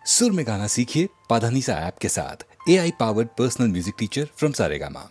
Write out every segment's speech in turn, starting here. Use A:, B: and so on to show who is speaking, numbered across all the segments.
A: सुर में गाना सीखिए पाधानीसा ऐप के साथ। AI powered personal music teacher from Saregama.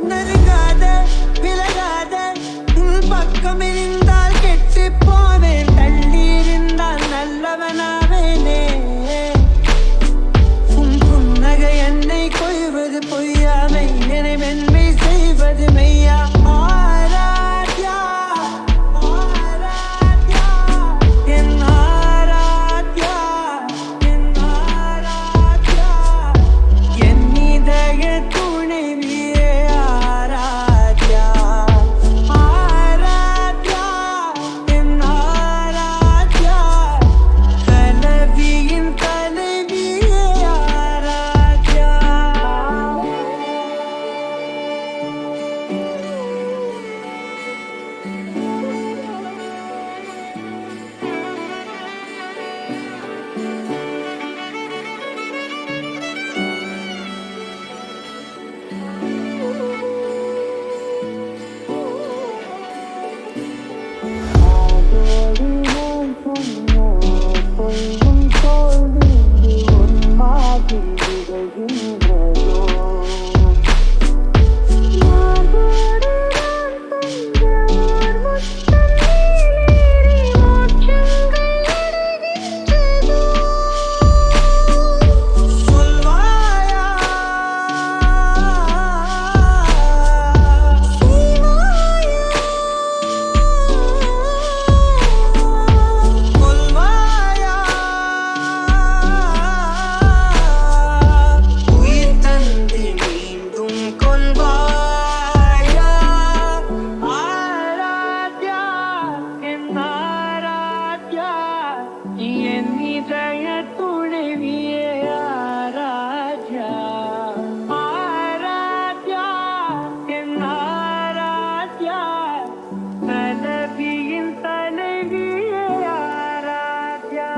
B: நெருங்காத விலகாத இதய துணைவியே ஆராத்யா ஆராத்யா என் ஆராத்யா தலைவியின் தலைவியே ஆராத்யா.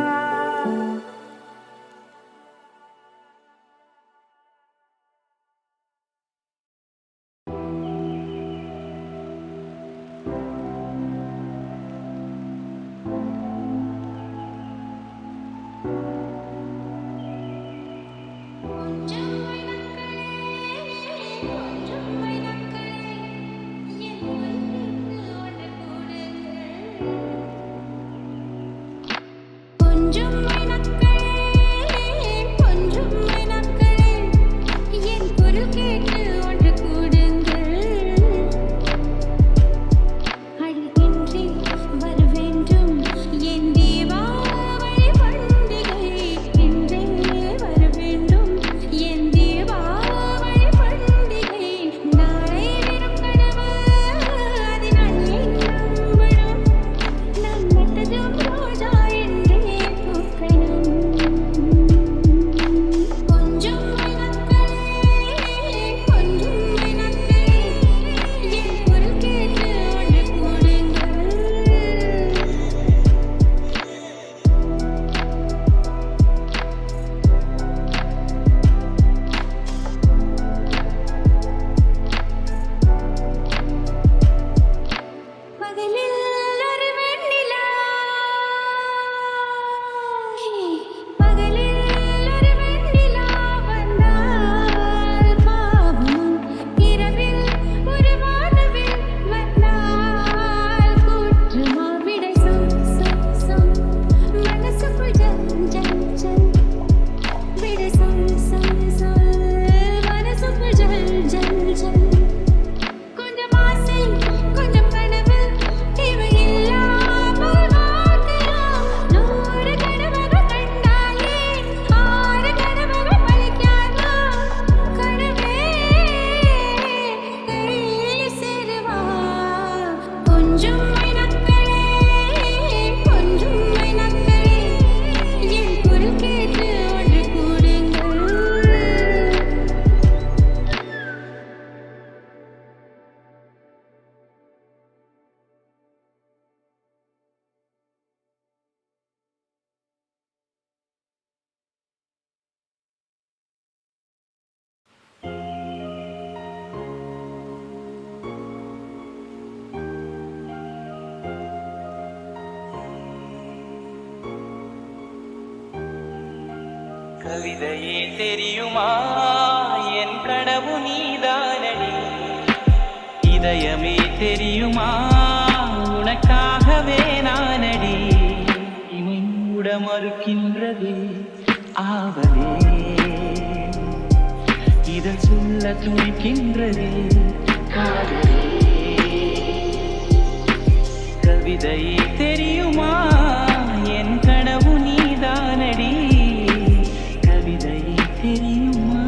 C: கவிதையே தெரியுமா என் கனவு நீதானடி, இதயமே தெரியுமா உனக்காகவே நானடி, இமை மூட மறுக்கின்றது ஆவலே, இதழ் சொல்ல துணிக்கின்றது காதலே. கவிதையே தெரியுமா என் கனவு நீதானடி, கவிதையே தெரியுமா.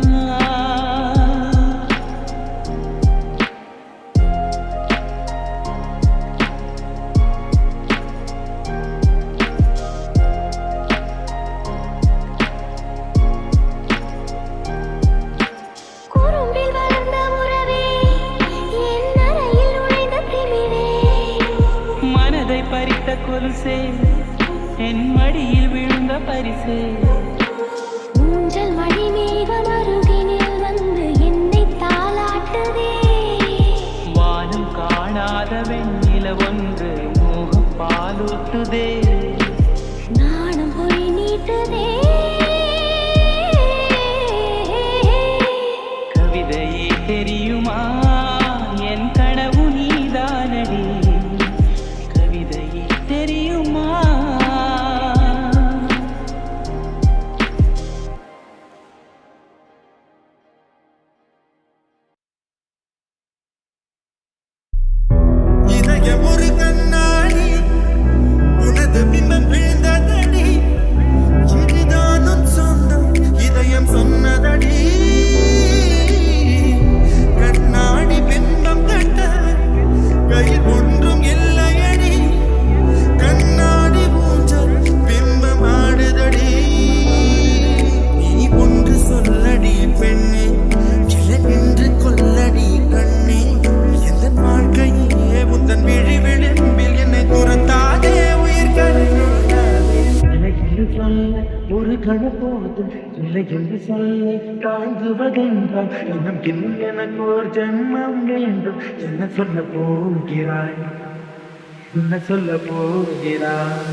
C: மனதை பறித்த கொலுசே என் மடியில் விழுந்த பரிசே,
D: ஊஞ்சல் மணி மேகம் அருகினில் வந்து என்னை தாலாட்டுதே,
C: வானம் காணாத வெண்ணில ஒன்று மோகம் பாலூட்டுதே,
D: நாணம் போய் நீட்டுதே.
C: கவிதையே தெரியுமா என் கனவு நீதானடி, கவிதையே தெரியுமா.
E: ஒரு கணப்போதும் இல்லை என்று சொல்லி தாங்குவதென்றால் இன்னும் இன்னும் எனக்கு ஒரு ஜென்மம் வேண்டும். என்ன சொல்ல போகிறாய், என்ன சொல்ல போகிறாய்?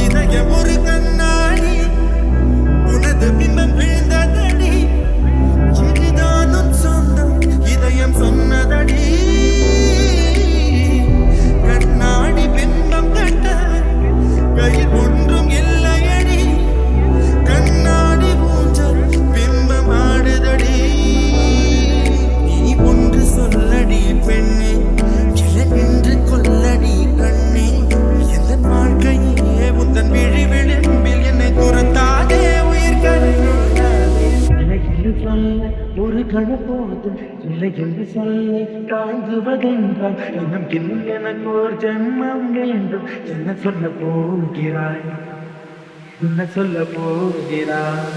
F: இதயம் ஒரு கண்ணாடி, உனது பிம்பம் விழுந்ததடி, இதுதானும் சொந்தம் இதயம் சொன்னதடி. கண்ணாடி பிம்பம் கட்ட கையில் ஒன்றும் இல்லையடி, கண்ணாடி ஊஞ்சல் பிம்பம் ஆடுதடி. நீ ஒன்று சொல்லடி பெண்ணே, என்று கொல்லடி கண்ணே, எந்த வாழ்க்கையே உந்தன் விழி விளிம்பில் என்னை துறந்தாதே, உயிர் கரையாதே.
E: இல்லை என்று சொல்ல ஒரு கணப்போதும் இல்லை என்று சொல்லி தாங்குவதென்றால் இன்னும் இன்னும் எனக்கு ஒரு ஜென்மம் வேண்டும். என்ன சொல்ல போகிறாய், என்ன சொல்ல போகிறாய்?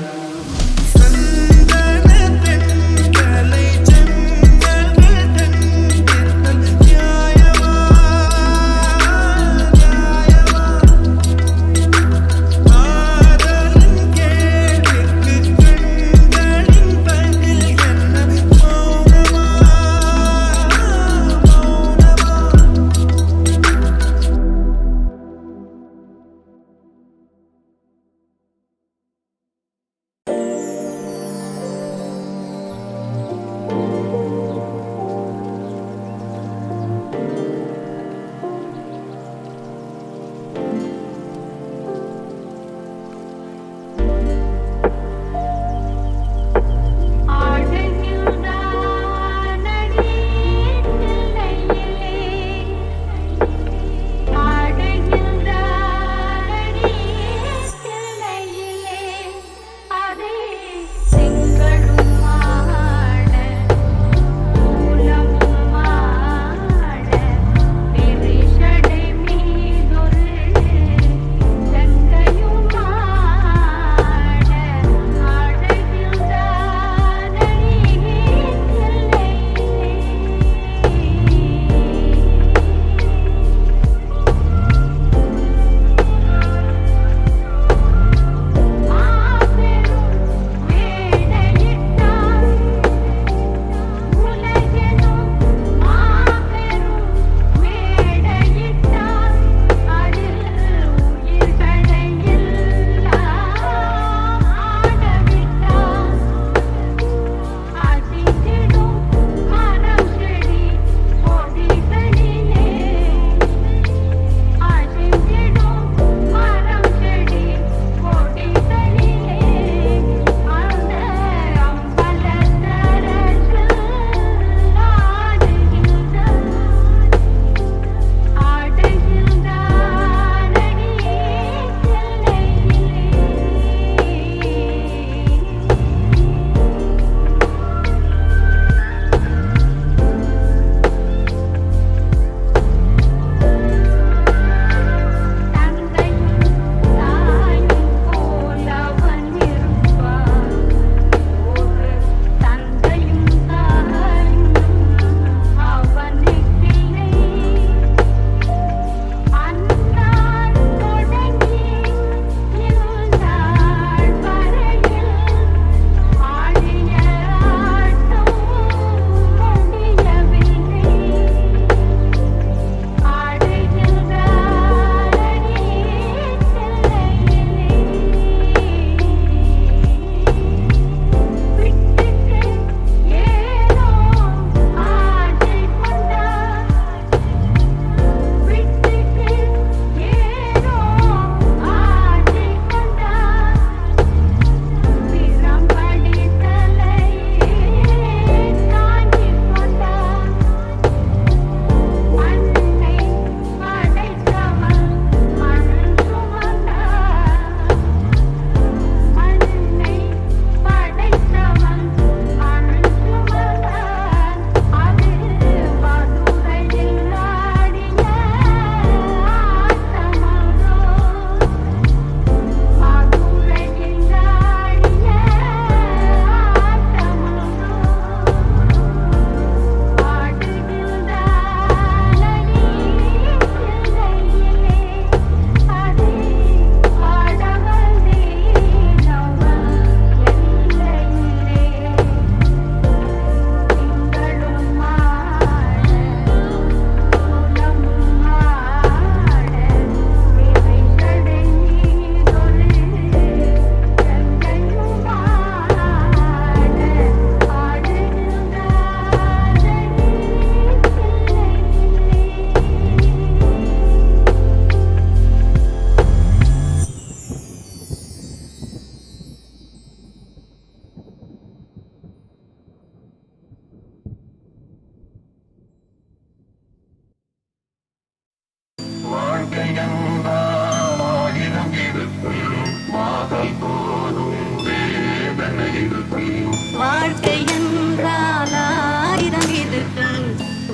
D: வாழ்க்கை என்றால் ஆயிரம் இருக்கு,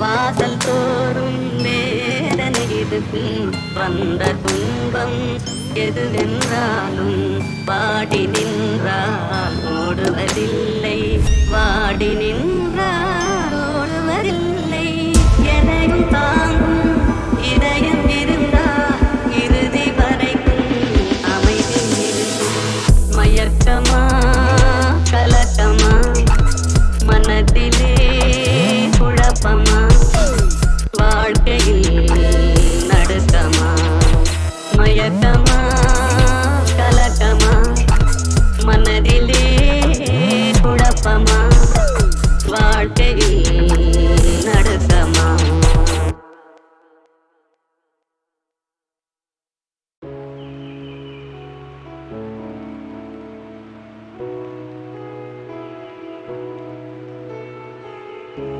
D: வாசல் தோறும் வேதனை இருக்கு. வந்த துன்பம் எதுவென்றாலும் பாடி நின்றால் ஓடுவதில்லை, வாடி நின்றால் ஓடுவதில்லை. எதையும் தாங்கும் இதயம் இருந்தால் இறுதி வரைக்கும் அமைதி இருக்கும். மயக்கமா கலக்கமா மனதிலே குழப்பமா, வாழ்க்கையில் நடுக்கமா. மயக்கமா கலக்கமா மனதிலே குழப்பமா, வாழ்க்கையில் நடுக்கமா.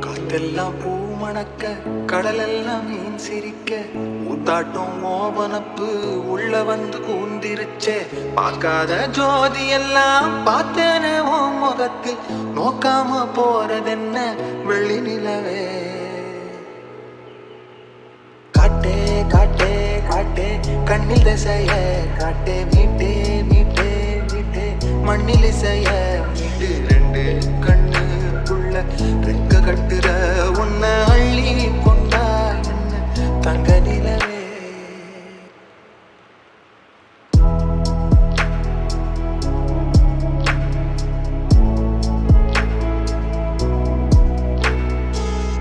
F: காத்தெல்லாம் பூ மணக்க, கடலெல்லாம் மீன் சிரிக்க, ஊத்தாட்டம் மோபனப்பு உள்ள வந்து கூந்திருச்சே. பார்க்காத ஜோதி எல்லாம் பார்த்தேனே உன் முகத்தில், நோக்காம போறதென்ன வெள்ளி நிலவே. காட்டே காட்டே காட்டே கண்ணில் திசைய காட்டே, மீட்டே மீட்டே மீட்டே மண்ணில் இசைய மீட்டு. ரெண்டு கண்ணுக்குள்ள ரெக்க கட்டுற உன்னை அள்ளி கொண்டா என்ன தங்க நிலவே.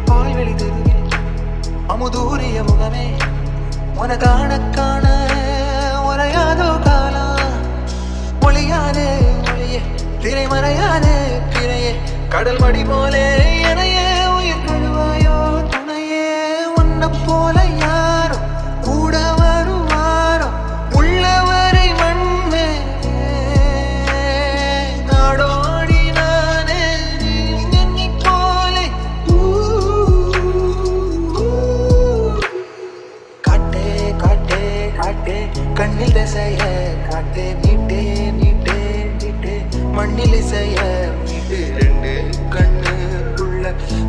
F: பால்வெளி தெருவில் அமுதூரிய முகமே, உன காண காண உரையாதோ காலம். ஒளியாதே ஒளியே திரைமறையாதே திரையே, கடல் மடி போலே எனையே உயிர் கழுவாயோ துணையே. உன்னை போல யாரோ கூட வருவாரோ, உள்ளவரை மண்மே நாடோடி நானே என்னை போலே. காட்டே காட்டே காட்டே கண்ணில் திசைய காட்டே, மீட்டே மீட்டே மீட்டே மண்ணில் இசைய மீட்டு. ரெண்டு கண்ணுக்குள்ள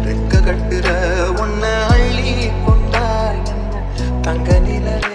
F: ரெக்க கட்டுற உன்னை அள்ளி கொண்டா என்ன தங்க நிலவே.